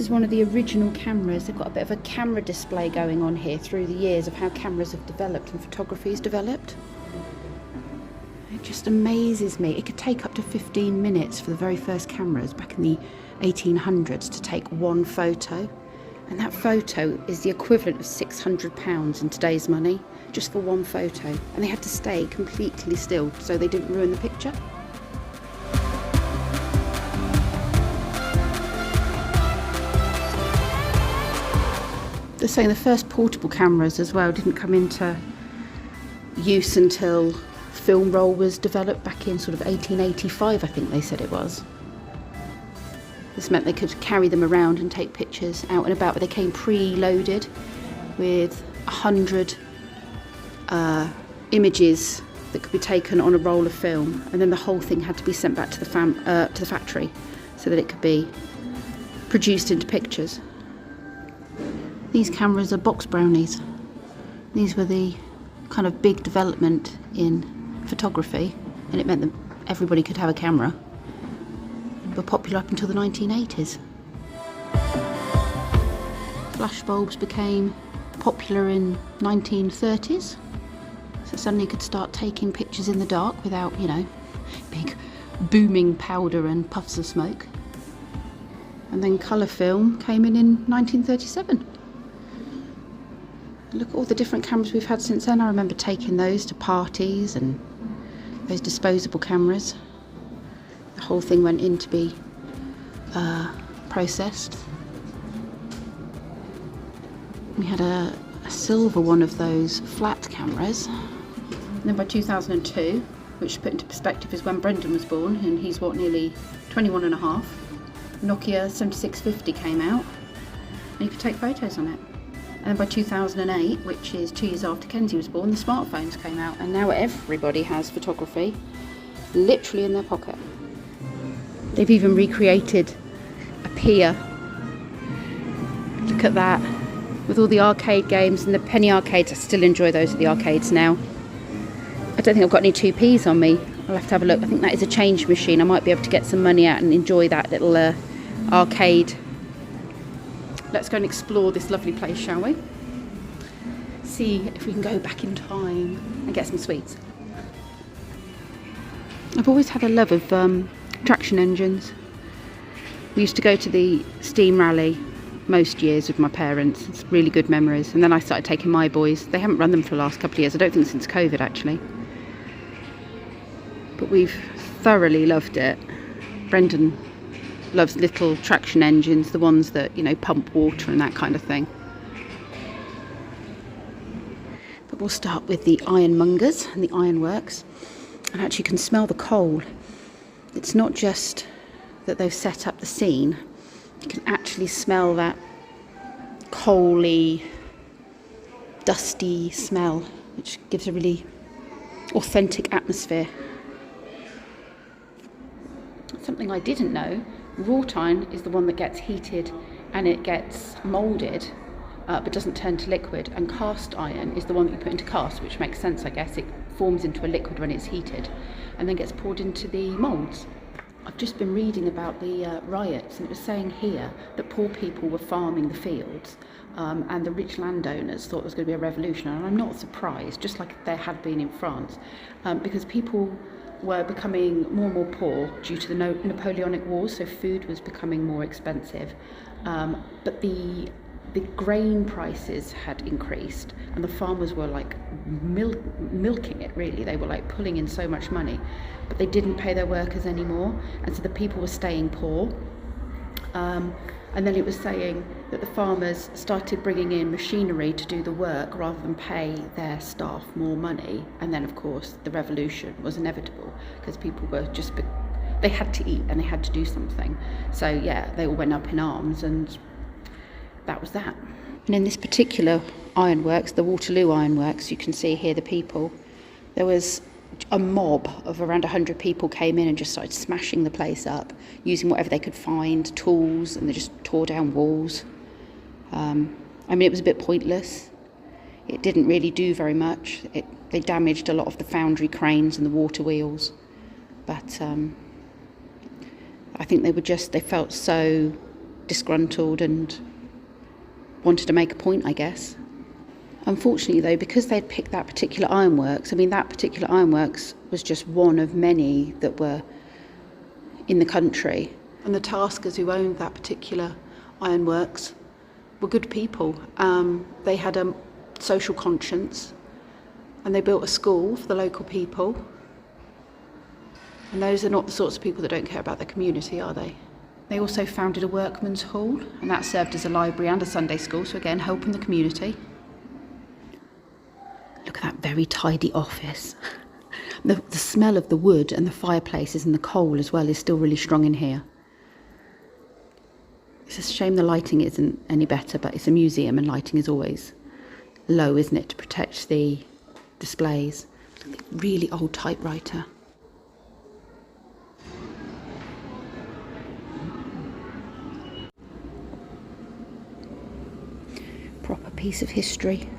is one of the original cameras. They've got a bit of a camera display going on here through the years of how cameras have developed and photography has developed. It just amazes me. It could take up to 15 minutes for the very first cameras back in the 1800s to take one photo. And that photo is the equivalent of £600 in today's money, just for one photo. And they had to stay completely still so they didn't ruin the picture. They're saying the first portable cameras as well didn't come into use until film roll was developed back in sort of 1885, I think they said it was. This meant they could carry them around and take pictures out and about, but they came pre-loaded with 100 images that could be taken on a roll of film, and then the whole thing had to be sent back to the factory so that it could be produced into pictures. These cameras are box brownies. These were the kind of big development in photography, and it meant that everybody could have a camera. They were popular up until the 1980s. Flash bulbs became popular in 1930s, so suddenly you could start taking pictures in the dark without, you know, big booming powder and puffs of smoke. And then colour film came in 1937. Look at all the different cameras we've had since then. I remember taking those to parties, and those disposable cameras. The whole thing went in to be processed. We had a silver one of those flat cameras. And then by 2002, which put into perspective is when Brendan was born, and he's what, nearly 21 and a half, Nokia 7650 came out, and you could take photos on it. And then by 2008, which is 2 years after Kenzie was born, the smartphones came out, and now everybody has photography literally in their pocket. They've even recreated a pier. Look at that. With all the arcade games and the penny arcades. I still enjoy those at the arcades now. I don't think I've got any 2p's on me. I'll have to have a look. I think that is a change machine. I might be able to get some money out and enjoy that little arcade. Let's go and explore this lovely place, shall we? See if we can go back in time and get some sweets. I've always had a love of traction engines. We used to go to the steam rally most years with my parents. It's really good memories. And then I started taking my boys. They haven't run them for the last couple of years. I don't think since COVID, actually. But we've thoroughly loved it. Brendan loves little traction engines, the ones that, you know, pump water and that kind of thing. But we'll start with the ironmongers and the ironworks. And actually you can smell the coal. It's not just that they've set up the scene. You can actually smell that coaly, dusty smell, which gives a really authentic atmosphere. Something I didn't know, wrought iron is the one that gets heated and it gets moulded, but doesn't turn to liquid, and cast iron is the one that you put into cast, which makes sense, I guess. It forms into a liquid when it's heated and then gets poured into the moulds. I've just been reading about the riots, and it was saying here that poor people were farming the fields, and the rich landowners thought there was going to be a revolution, and I'm not surprised, just like there had been in France, because people were becoming more and more poor due to the Napoleonic Wars, so food was becoming more expensive, but the grain prices had increased, and the farmers were like milking it, really. They were like pulling in so much money, but they didn't pay their workers anymore, and so the people were staying poor. And then it was saying that the farmers started bringing in machinery to do the work rather than pay their staff more money. And then, of course, the revolution was inevitable because people were just, they had to eat and they had to do something. So, yeah, they all went up in arms, and that was that. And in this particular ironworks, the Waterloo ironworks, you can see here the people, there was a mob of around 100 people came in and just started smashing the place up, using whatever they could find, tools, and they just tore down walls. I mean, it was a bit pointless. It didn't really do very much. They damaged a lot of the foundry cranes and the water wheels. But I think they felt so disgruntled and wanted to make a point, I guess. Unfortunately though, because they'd picked that particular ironworks, I mean that particular ironworks was just one of many that were in the country. And the taskers who owned that particular ironworks were good people. They had a social conscience, and they built a school for the local people. And those are not the sorts of people that don't care about their community, are they? They also founded a workman's hall, and that served as a library and a Sunday school, so again, helping the community. Look at that very tidy office. The smell of the wood and the fireplaces and the coal as well is still really strong in here. It's a shame the lighting isn't any better, but it's a museum and lighting is always low, isn't it, to protect the displays. Really old typewriter. Proper piece of history.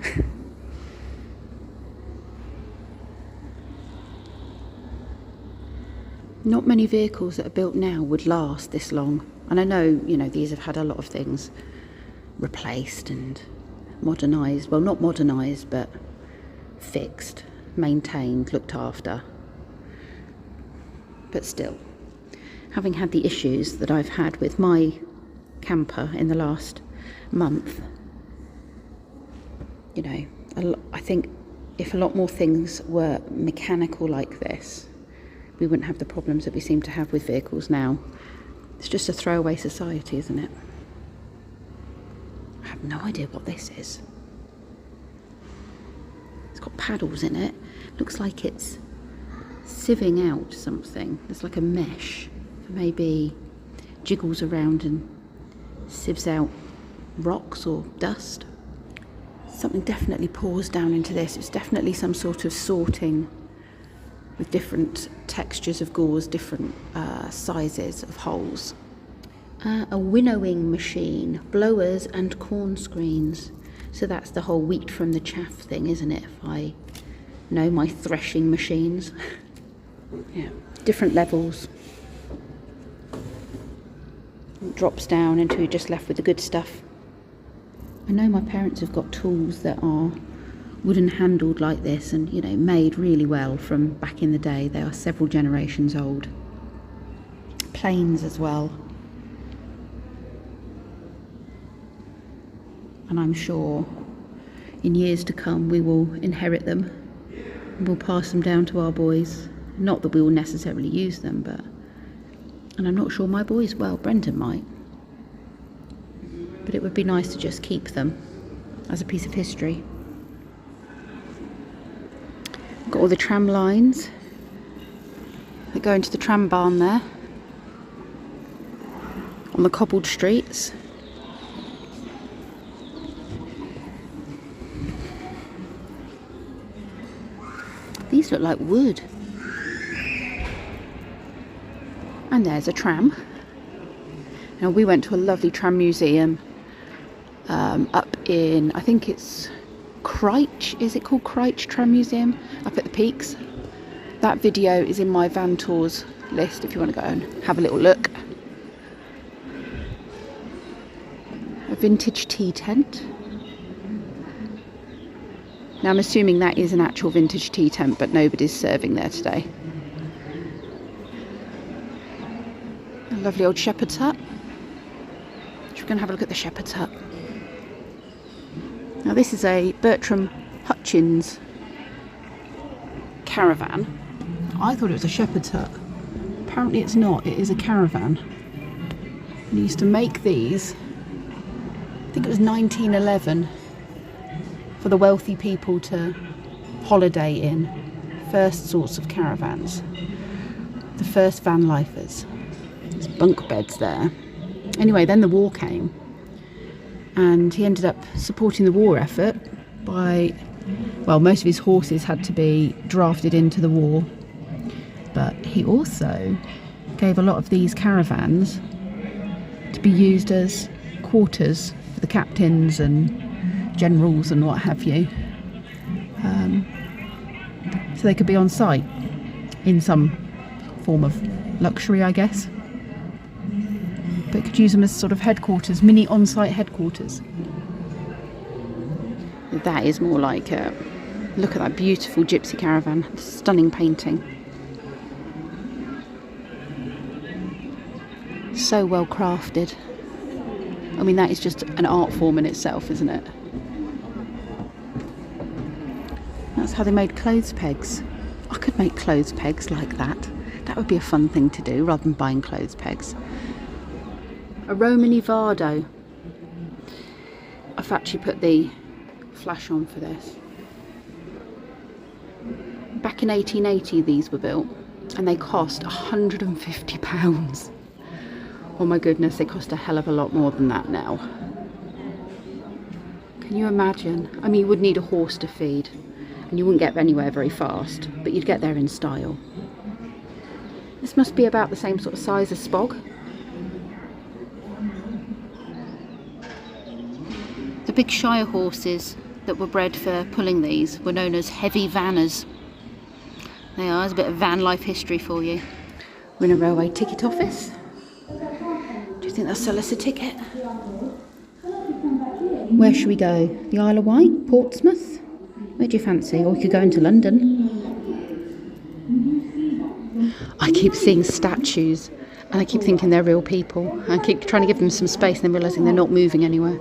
Not many vehicles that are built now would last this long. And I know, you know, these have had a lot of things replaced and modernised. Well, not modernised, but fixed, maintained, looked after. But still, having had the issues that I've had with my camper in the last month, you know, I think if a lot more things were mechanical like this, we wouldn't have the problems that we seem to have with vehicles now. It's just a throwaway society, isn't it? I have no idea what this is. It's got paddles in it. Looks like it's sieving out something. There's like a mesh that maybe jiggles around and sieves out rocks or dust. Something definitely pours down into this. It's definitely some sort of sorting with different textures of gauze, different sizes of holes. A winnowing machine, blowers and corn screens. So that's the whole wheat from the chaff thing, isn't it? If I know my threshing machines. Yeah, different levels. It drops down until you're just left with the good stuff. I know my parents have got tools that are wooden handled like this and, you know, made really well from back in the day. They are several generations old. Planes as well. And I'm sure in years to come we will inherit them and we'll pass them down to our boys. Not that we will necessarily use them, but, and I'm not sure my boys, well, Brendan might, but it would be nice to just keep them as a piece of history. Got all the tram lines that go into the tram barn there on the cobbled streets. These look like wood. And there's a tram. Now we went to a lovely tram museum up in, I think it's Cryche, is it called Cryche Tram Museum? Up at the Peaks. That video is in my van tours list if you want to go and have a little look. A vintage tea tent. Now I'm assuming that is an actual vintage tea tent, but nobody's serving there today. A lovely old shepherd's hut. We're going to have a look at the shepherd's hut. Now this is a Bertram Hutchins caravan. I thought it was a shepherd's hut. Apparently it's not, it is a caravan. He used to make these, I think it was 1911, for the wealthy people to holiday in. First sorts of caravans. The first van lifers. There's bunk beds there. Anyway, then the war came. And he ended up supporting the war effort by, well, most of his horses had to be drafted into the war, but he also gave a lot of these caravans to be used as quarters for the captains and generals and what have you, so they could be on site in some form of luxury, I guess. but could use them as sort of headquarters, mini on-site headquarters. That is more like a... Look at that beautiful gypsy caravan. Stunning painting. So well crafted. I mean, that is just an art form in itself, isn't it? That's how they made clothes pegs. I could make clothes pegs like that. That would be a fun thing to do rather than buying clothes pegs. A Romany Vardo. I've actually put the flash on for this. Back in 1880 these were built and they cost £150. Oh my goodness, they cost a hell of a lot more than that now. Can you imagine? I mean, you would need a horse to feed and you wouldn't get anywhere very fast, but you'd get there in style. This must be about the same sort of size as Spog. The big Shire horses that were bred for pulling these were known as heavy vanners. They are. There's a bit of van life history for you. We're in a railway ticket office. Do you think they'll sell us a ticket? Where should we go? The Isle of Wight? Portsmouth? Where do you fancy? Or we could go into London. I keep seeing statues and I keep thinking they're real people. I keep trying to give them some space and then realising they're not moving anywhere.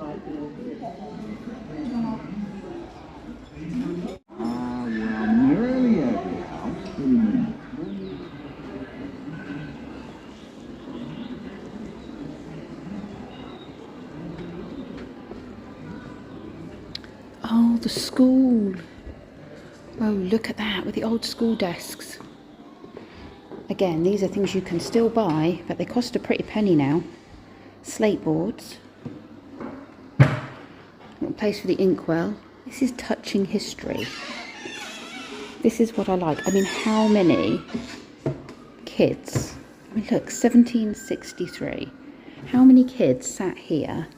Oh, the school. Oh, look at that, with the old school desks. Again, these are things you can still buy, but they cost a pretty penny now. Slate boards. Little place for the inkwell. This is touching history. This is what I like. I mean, how many kids... I mean, look, 1763. How many kids sat here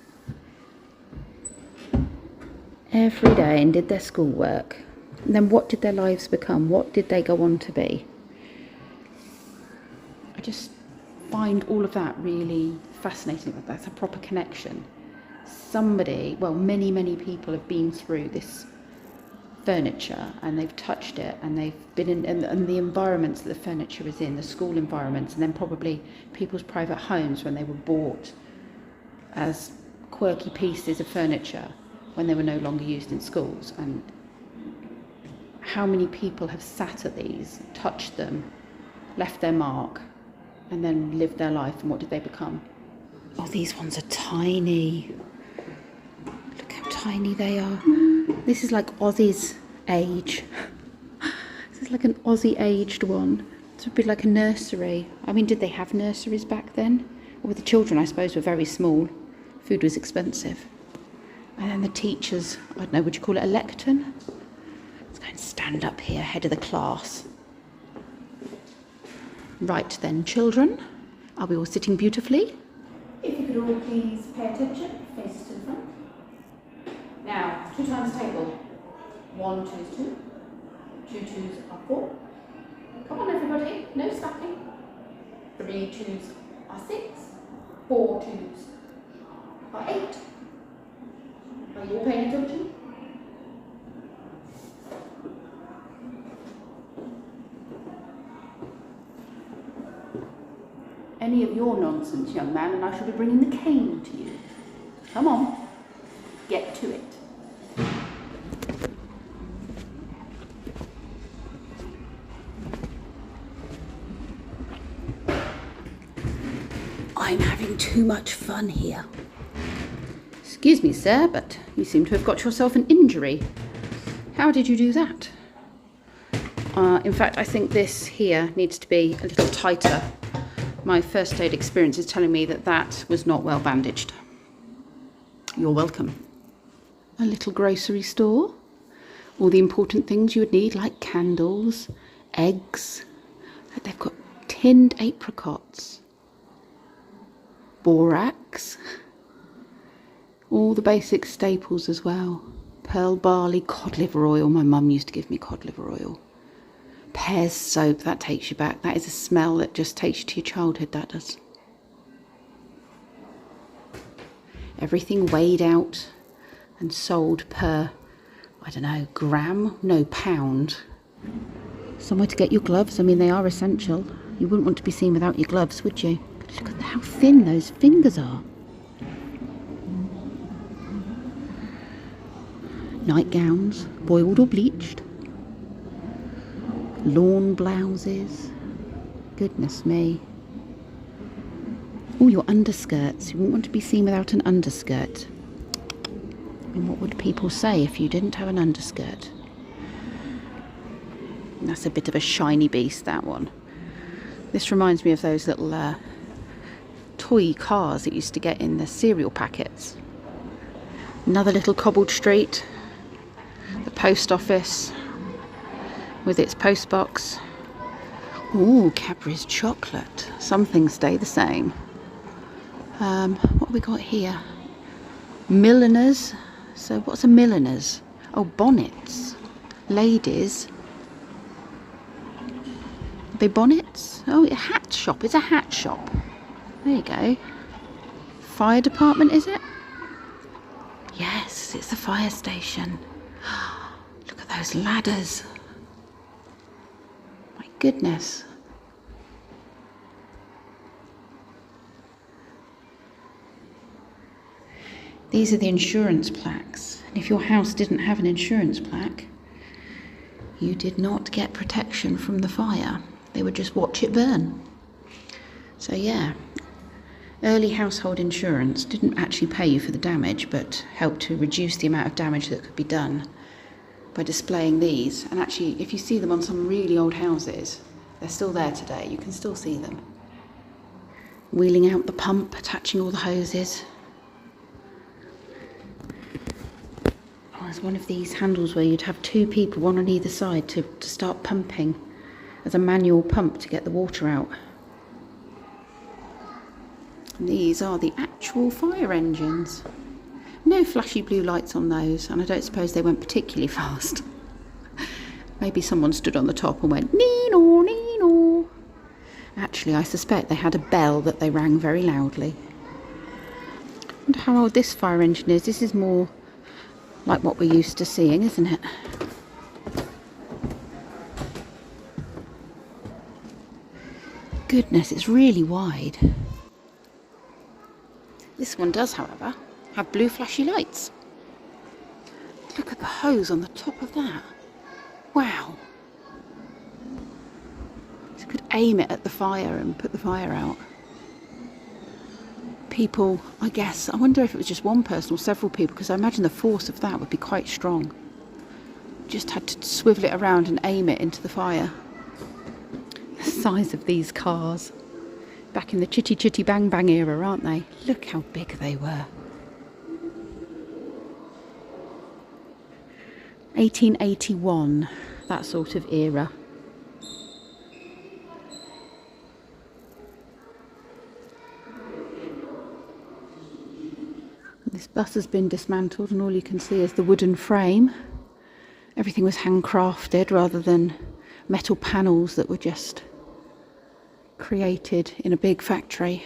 every day and did their schoolwork? And then what did their lives become? What did they go on to be? I just find all of that really fascinating. That's a proper connection. Somebody, well, many people have been through this furniture and they've touched it and they've been in and the environments that the furniture is in, the school environments, and then probably people's private homes when they were bought as quirky pieces of furniture when they were no longer used in schools. And how many people have sat at these, touched them, left their mark, and then lived their life, and what did they become? Oh, these ones are tiny. Look how tiny they are. This is like Ozzy's age. This is like an Aussie aged one. This would be like a nursery. I mean, did they have nurseries back then? Or the children, I suppose, were very small. Food was expensive. And then the teachers, I don't know, would you call it a lectern? Let's go and stand up here, head of the class. Right then, children, are we all sitting beautifully? If you could all please pay attention, faces to the front. Now, 2 times table. 1, 2 is 2. 2 twos are 4. Come on, everybody, no stacking. 3 twos are 6. 4 twos are 8. Are you all paying attention? Any of your nonsense, young man, and I shall be bringing the cane to you. Come on, get to it. I'm having too much fun here. Excuse me, sir, but you seem to have got yourself an injury. How did you do that? In fact, I think this here needs to be a little tighter. My first aid experience is telling me that that was not well bandaged. You're welcome. A little grocery store. All the important things you would need, like candles, eggs. They've got tinned apricots, borax, all the basic staples as well. Pearl barley, cod liver oil. My mum used to give me cod liver oil. Pears soap, that takes you back. That is a smell that just takes you to your childhood, that does. Everything weighed out and sold per, I don't know, gram? No, pound. Somewhere to get your gloves. I mean, they are essential. You wouldn't want to be seen without your gloves, would you? Look at how thin those fingers are. Nightgowns, boiled or bleached. Lawn blouses. Goodness me. Oh, your underskirts. You wouldn't want to be seen without an underskirt. And what would people say if you didn't have an underskirt? And that's a bit of a shiny beast, that one. This reminds me of those little toy cars that you used to get in the cereal packets. Another little cobbled street. The post office with its post box. Ooh, Cadbury's chocolate. Some things stay the same. What have we got here? Milliners. So what's a milliner's? Oh, bonnets. Ladies. Are they bonnets? Oh, a hat shop. It's a hat shop. There you go. Fire department, is it? Yes, it's the fire station. Look at those ladders. My goodness. These are the insurance plaques. And if your house didn't have an insurance plaque, you did not get protection from the fire. They would just watch it burn. So yeah, early household insurance didn't actually pay you for the damage, but helped to reduce the amount of damage that could be done by displaying these. And actually, if you see them on some really old houses, they're still there today. You can still see them. Wheeling out the pump, attaching all the hoses. Oh, there's one of these handles where you'd have two people, one on either side, to start pumping as a manual pump to get the water out. And these are the actual fire engines. No flashy blue lights on those, and I don't suppose they went particularly fast. Maybe someone stood on the top and went, nee-nor, nee-nor. Actually, I suspect they had a bell that they rang very loudly. I wonder how old this fire engine is. This is more like what we're used to seeing, isn't it? Goodness, it's really wide. This one does, however, have blue flashy lights. Look at the hose on the top of that. Wow. So you could aim it at the fire and put the fire out. People, I guess, I wonder if it was just one person or several people, because I imagine the force of that would be quite strong. Just had to swivel it around and aim it into the fire. The size of these cars. Back in the chitty chitty bang bang era, aren't they? Look how big they were. 1881, that sort of era. This bus has been dismantled and all you can see is the wooden frame. Everything was handcrafted rather than metal panels that were just created in a big factory,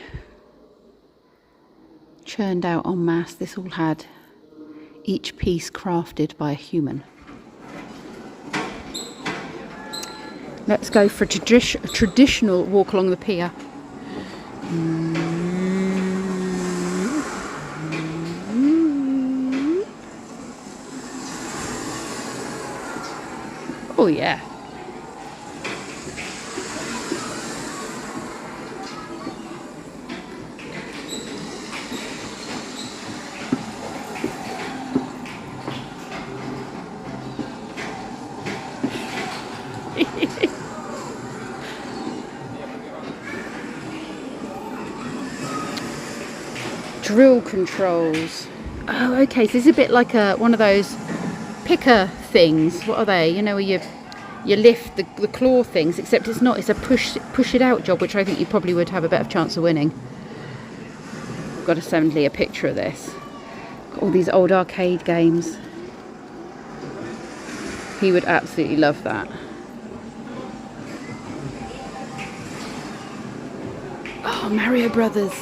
churned out en masse. This all had each piece crafted by a human. Let's go for a traditional walk along the pier. Oh yeah. Drill controls. Oh, okay. So this is a bit like one of those picker things. What are they? You know, where you lift the claw things, except it's not. It's a push it out job, which I think you probably would have a better chance of winning. I've got to send Lee a picture of this. Got all these old arcade games. He would absolutely love that. Oh, Mario Brothers.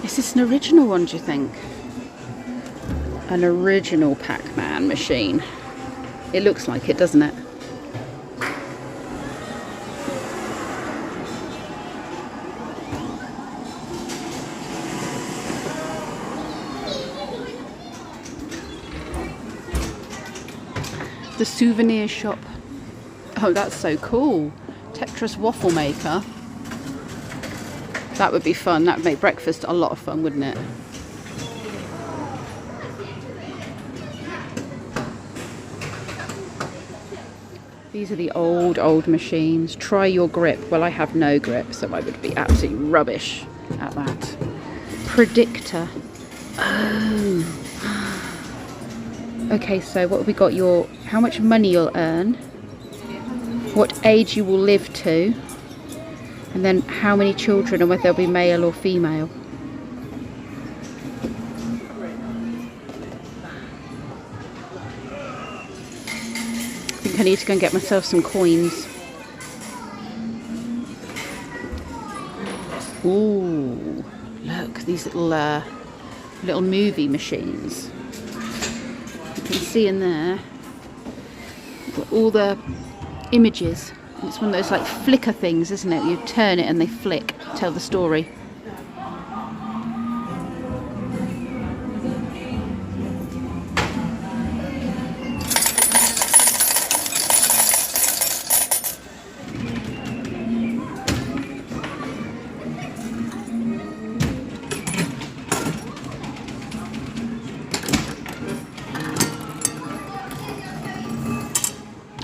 Is this an original one, do you think? An original Pac-Man machine. It looks like it, doesn't it? The souvenir shop. Oh, that's so cool. Tetris waffle maker. That would be fun. That would make breakfast a lot of fun, wouldn't it? These are the old machines. Try your grip. Well, I have no grip, so I would be absolutely rubbish at that. Predictor. Oh. Okay, so what have we got? How much money you'll earn, what age you will live to, and then how many children and whether they'll be male or female. I think I need to go and get myself some coins. Ooh, look, these little movie machines. You can see in there all the images. It's one of those like flicker things, isn't it? You turn it and they flick, tell the story.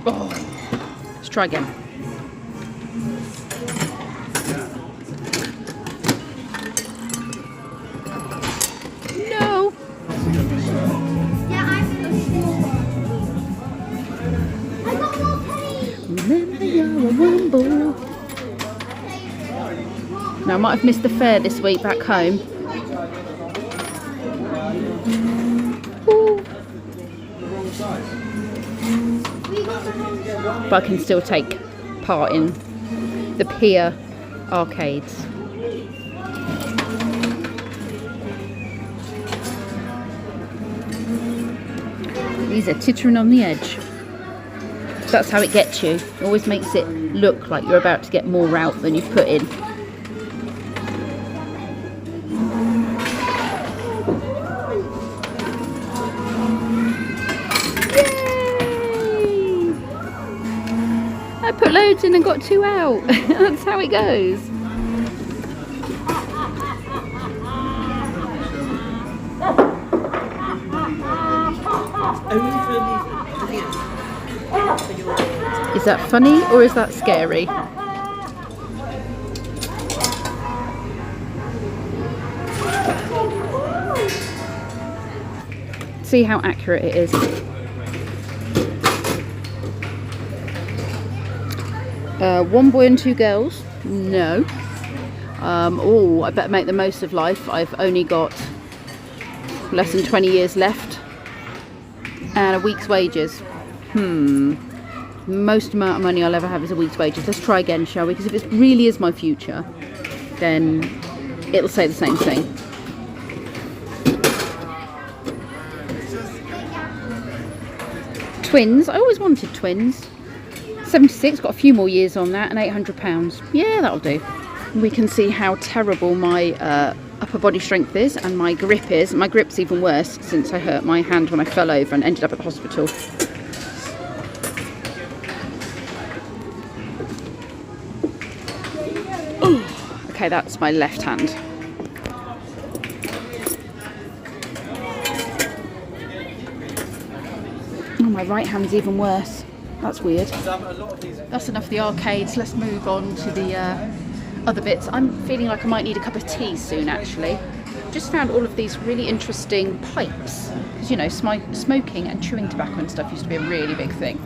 Oh, let's try again. No. Remember you're a rumble. Now I might have missed the fair this week back home. Ooh. But I can still take part in the Pier Arcades. These are tittering on the edge. That's how it gets you. It always makes it look like you're about to get more out than you've put in. I put loads in and got 2 out. That's how it goes. Is that funny or is that scary? See how accurate it is. One boy and 2 girls? No. Oh, I better make the most of life. I've only got less than 20 years left and a week's wages. Most amount of money I'll ever have is a week's wages. Let's try again, shall we? Because if it really is my future, then it'll say the same thing. Twins. I always wanted twins. 76, got a few more years on that, and £800. Yeah, that'll do. We can see how terrible my upper body strength is and my grip is. My grip's even worse since I hurt my hand when I fell over and ended up at the hospital. Okay, that's my left hand. Oh, my right hand's even worse. That's weird. That's enough of the arcades. Let's move on to the other bits. I'm feeling like I might need a cup of tea soon, actually. Just found all of these really interesting pipes. Because, you know, smoking and chewing tobacco and stuff used to be a really big thing.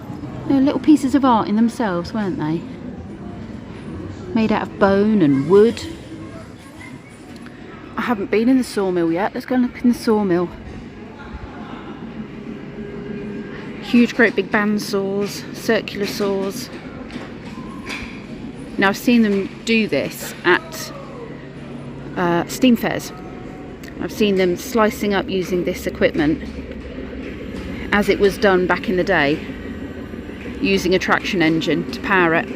They're little pieces of art in themselves, weren't they? Made out of bone and wood. I haven't been in the Sawmill yet. Let's go and look in the Sawmill. Huge, great big band saws, circular saws. Now I've seen them do this at steam fairs. I've seen them slicing up using this equipment as it was done back in the day, using a traction engine to power it.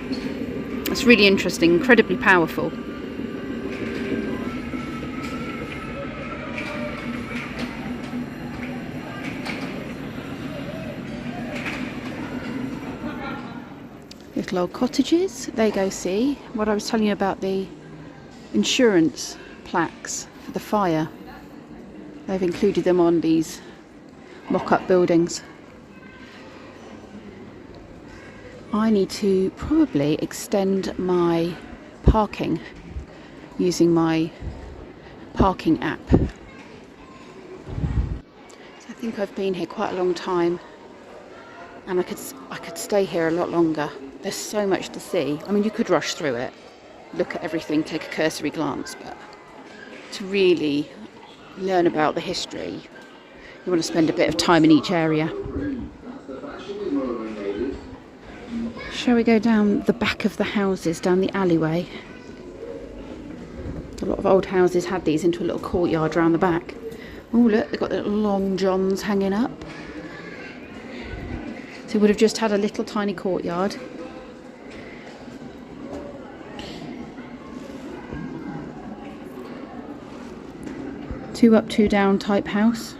It's really interesting, incredibly powerful. Little old cottages. There you go, see what I was telling you about the insurance plaques for the fire. They've included them on these mock-up buildings. I need to probably extend my parking using my parking app. So I think I've been here quite a long time, and I could stay here a lot longer. There's so much to see. I mean, you could rush through it, look at everything, take a cursory glance, but to really learn about the history, you want to spend a bit of time in each area. Shall we go down the back of the houses, down the alleyway? A lot of old houses had these into a little courtyard round the back. Oh look, they've got little long johns hanging up. So we would have just had a little tiny courtyard. Two up, two down type house.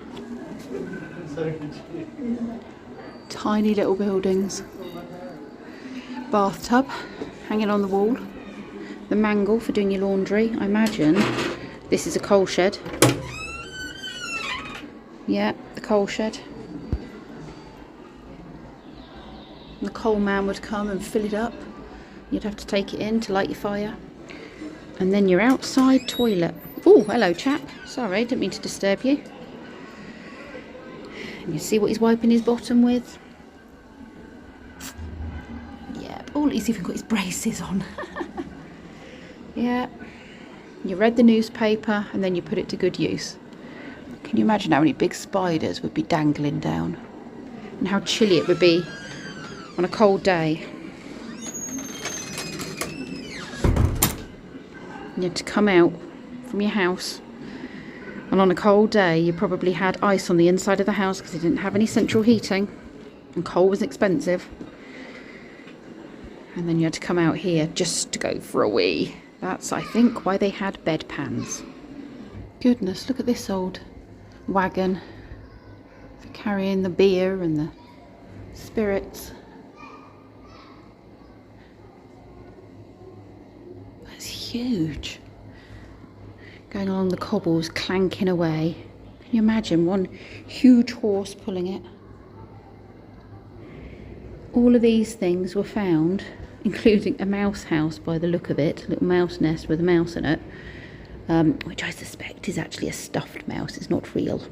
Tiny little buildings. Bathtub hanging on the wall. The mangle for doing your laundry. I imagine this is a coal shed. Yeah, the coal shed. The coal man would come and fill it up. You'd have to take it in to light your fire. And then your outside toilet. Oh, hello chap. Sorry, didn't mean to disturb you. And you see what he's wiping his bottom with? Yeah, oh, he's even got his braces on. Yeah. You read the newspaper and then you put it to good use. Can you imagine how many big spiders would be dangling down? And how chilly it would be on a cold day. You had to come out from your house, and on a cold day you probably had ice on the inside of the house because it didn't have any central heating and coal was expensive, and then you had to come out here just to go for a wee. That's, I think, why they had bedpans. Goodness, look at this old wagon for carrying the beer and the spirits. That's huge. Going along the cobbles, clanking away. Can you imagine one huge horse pulling it? All of these things were found, including a mouse house by the look of it, a little mouse nest with a mouse in it, which I suspect is actually a stuffed mouse, it's not real.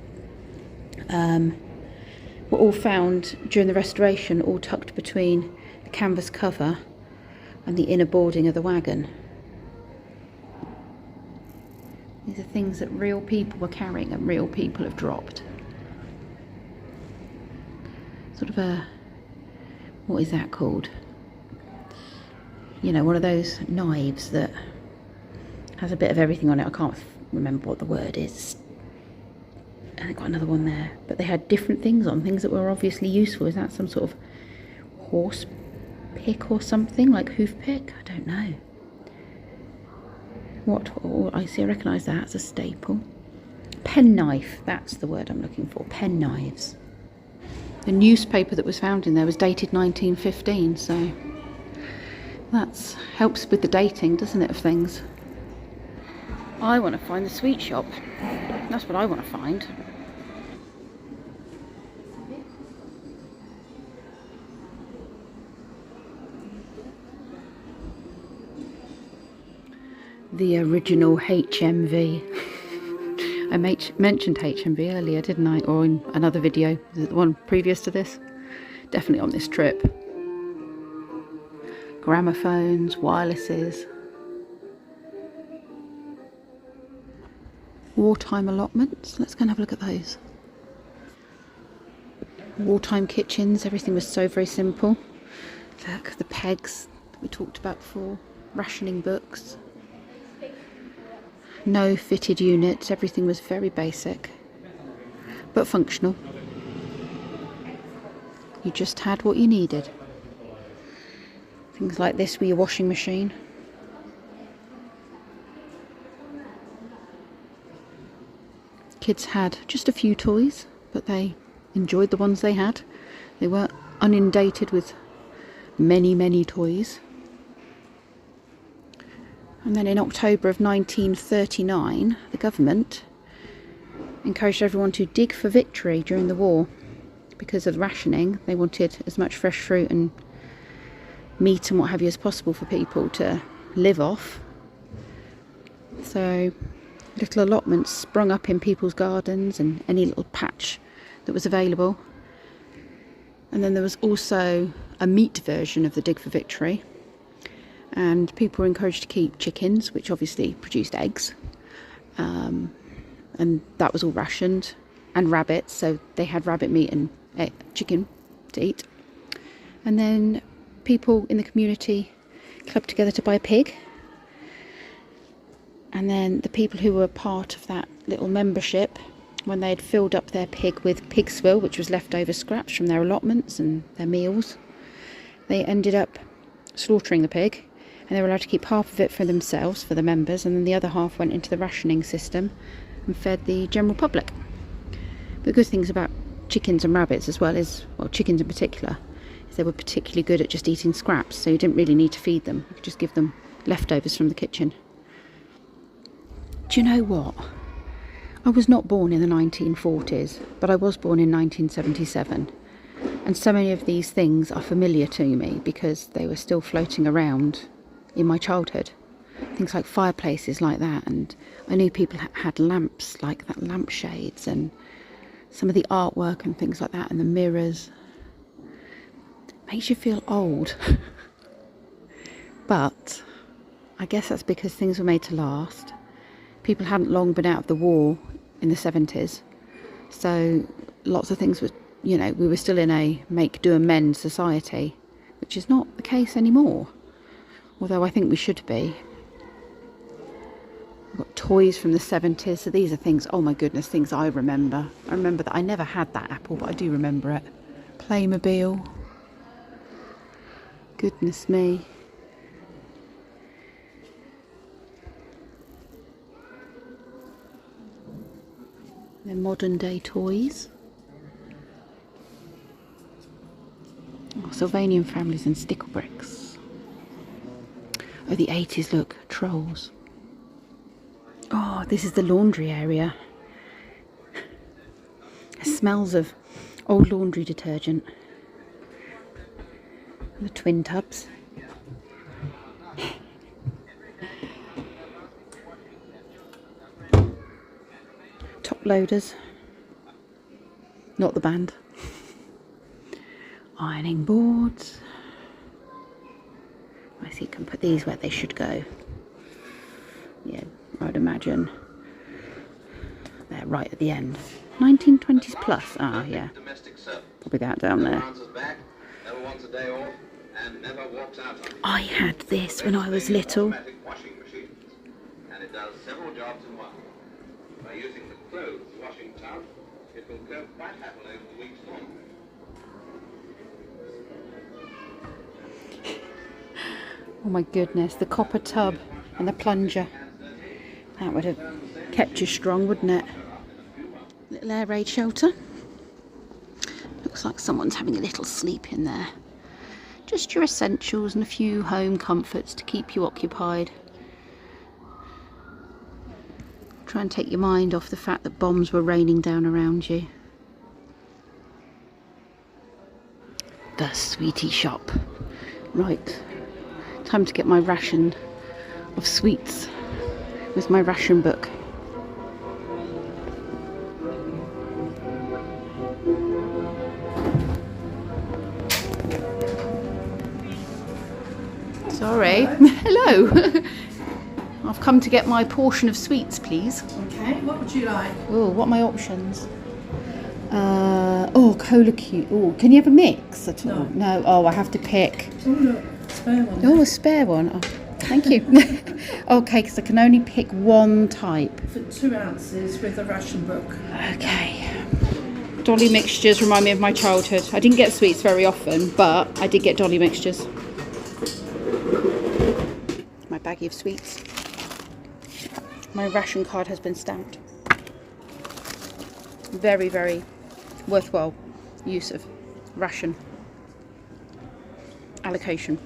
Were all found during the restoration, all tucked between the canvas cover and the inner boarding of the wagon. These are things that real people were carrying and real people have dropped. Sort of a, what is that called? You know, one of those knives that has a bit of everything on it. I can't remember what the word is. And they've got another one there. But they had different things on, things that were obviously useful. Is that some sort of horse pick or something, like hoof pick? I don't know. What? Oh, I see, I recognise that. It's a staple. Pen knife, that's the word I'm looking for. Pen knives. The newspaper that was found in there was dated 1915, so that helps with the dating, doesn't it, of things. I want to find the sweet shop. That's what I want to find. The original HMV. I mentioned HMV earlier, didn't I? Or in another video, the one previous to this. Definitely on this trip. Gramophones, wirelesses. Wartime allotments. Let's go and have a look at those. Wartime kitchens. Everything was so very simple. Look, the pegs that we talked about before. Rationing books. No fitted units, everything was very basic, but functional. You just had what you needed. Things like this with your washing machine. Kids had just a few toys, but they enjoyed the ones they had. They weren't inundated with many, many toys. And then in October of 1939, the government encouraged everyone to dig for victory during the war. Because of the rationing, they wanted as much fresh fruit and meat and what have you as possible for people to live off. So little allotments sprung up in people's gardens and any little patch that was available. And then there was also a meat version of the Dig for Victory, and people were encouraged to keep chickens, which obviously produced eggs, and that was all rationed, and rabbits, so they had rabbit meat and chicken to eat. And then people in the community clubbed together to buy a pig, and then the people who were part of that little membership, when they had filled up their pig with pig swill, which was leftover scraps from their allotments and their meals, they ended up slaughtering the pig, and they were allowed to keep half of it for themselves, for the members, and then the other half went into the rationing system and fed the general public. The good things about chickens and rabbits as well is, well, chickens in particular, is they were particularly good at just eating scraps, so you didn't really need to feed them. You could just give them leftovers from the kitchen. Do you know what? I was not born in the 1940s, but I was born in 1977. And so many of these things are familiar to me because they were still floating around in my childhood. Things like fireplaces like that, and I knew people had lamps like that, lampshades, and some of the artwork and things like that, and the mirrors. Makes you feel old. But I guess that's because things were made to last. People hadn't long been out of the war in the 70s, so lots of things were, you know, we were still in a make, do, amend society, which is not the case anymore, although I think we should be. We've got toys from the 70s, so these are things, oh my goodness, things I remember. I remember that I never had that apple, but I do remember it. Playmobil. Goodness me. They're modern day toys. Oh, Sylvanian families and stickle bricks. Oh, the 80s, look, trolls. Oh, this is the laundry area. It smells of old laundry detergent. The twin tubs. Top loaders. Not the band. Ironing boards. I see you can put these where they should go. Yeah, I'd imagine they're right at the end. 1920s plus. Ah, yeah. Probably that down there. I had this when I was little. And it does several jobs in one. By using the clothes washing tub, it will go quite happily over the week's laundry. Oh my goodness, the copper tub and the plunger. That would have kept you strong, wouldn't it? Little air raid shelter. Looks like someone's having a little sleep in there. Just your essentials and a few home comforts to keep you occupied. Try and take your mind off the fact that bombs were raining down around you. The sweetie shop. Right, time to get my ration of sweets with my ration book. Sorry. Hello. I've come to get my portion of sweets, please. Okay, what would you like? Oh, what are my options? Oh, cola cube. Oh, can you have a mix at all? No. Oh, I have to pick. Oh, look, spare one. Oh, a spare one. Oh, Thank you. Okay, because I can only pick one type. For 2 ounces with a ration book. Okay. Dolly mixtures remind me of my childhood. I didn't get sweets very often, but I did get dolly mixtures. My baggie of sweets. My ration card has been stamped. Very, very worthwhile use of ration allocation.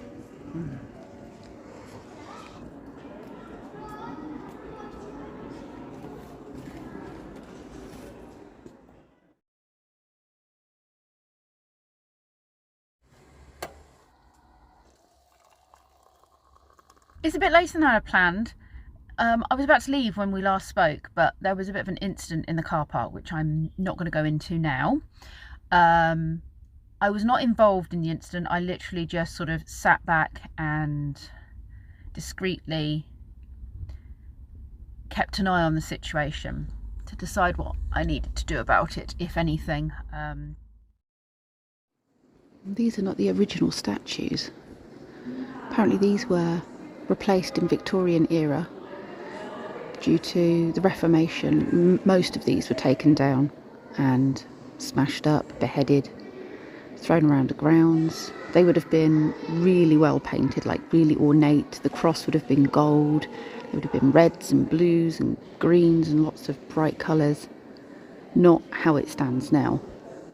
It's a bit later than I had planned. I was about to leave when we last spoke, but there was a bit of an incident in the car park, which I'm not going to go into now. I was not involved in the incident. I literally just sort of sat back and discreetly kept an eye on the situation to decide what I needed to do about it, if anything. These are not the original statues. Apparently these were replaced in Victorian era due to the Reformation. Most of these were taken down and smashed up, beheaded, thrown around the grounds. They would have been really well painted, like really ornate. The cross would have been gold. There would have been reds and blues and greens and lots of bright colours. Not how it stands now.